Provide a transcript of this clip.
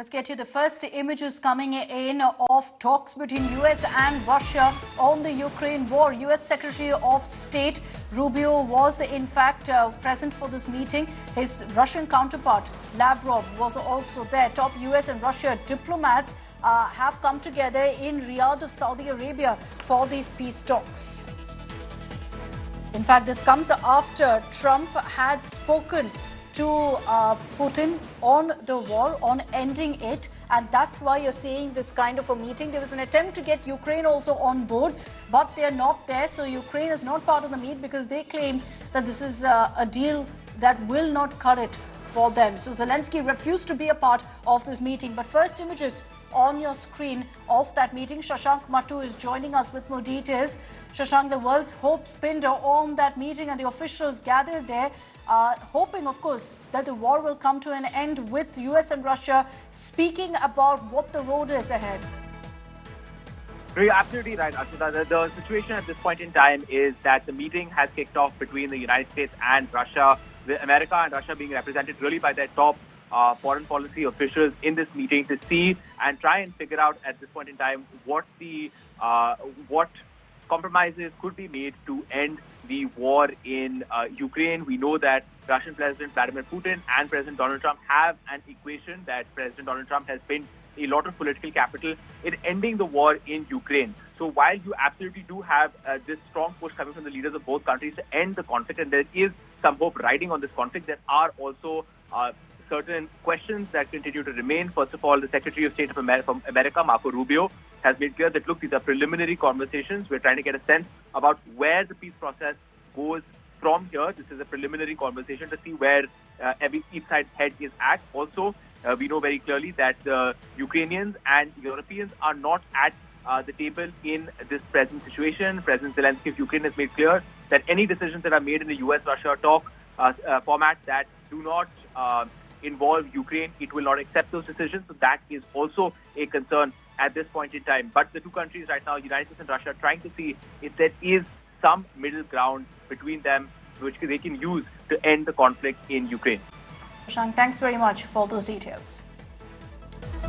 let's get you the first images coming in of talks between US and Russia on the Ukraine war. US Secretary of State Rubio was in fact present for this meeting. His Russian counterpart Lavrov was also there. Top US and Russia diplomats have come together in Riyadh of Saudi Arabia for these peace talks. In fact, this comes after Trump had spoken to Putin on the war, on ending it, and that's why you're seeing this kind of a meeting. There was an attempt to get Ukraine also on board, but they're not there. So Ukraine is not part of the meet because they claim that this is a deal that will not cut it for them. So Zelensky refused to be a part of this meeting. But first images on your screen of that meeting. Shashank Matu is joining us with more details. Shashank, the world's hopes pinned on that meeting and the officials gathered there, hoping, of course, that the war will come to an end with US and Russia speaking about what the road is ahead. You're absolutely right, Ashita. The situation at this point in time is that the meeting has kicked off between the United States and Russia, with America and Russia being represented really by their top foreign policy officials in this meeting to see and try and figure out at this point in time what compromises could be made to end the war in Ukraine. We know that Russian President Vladimir Putin and President Donald Trump have an equation that President Donald Trump has spent a lot of political capital in ending the war in Ukraine. So while you absolutely do have this strong push coming from the leaders of both countries to end the conflict, and there is some hope riding on this conflict, there are also certain questions that continue to remain. First of all, the Secretary of State of America, Marco Rubio, has made clear that, look, these are preliminary conversations. We're trying to get a sense about where the peace process goes from here. This is a preliminary conversation to see where each side's head is at. Also, we know very clearly that the Ukrainians and Europeans are not at the table in this present situation. President Zelensky of Ukraine has made clear that any decisions that are made in the US-Russia talk format that do not involve Ukraine, it will not accept those decisions. So that is also a concern at this point in time. But the two countries right now, United States and Russia, are trying to see if there is some middle ground between them which they can use to end the conflict in Ukraine. Shashank, thanks very much for those details.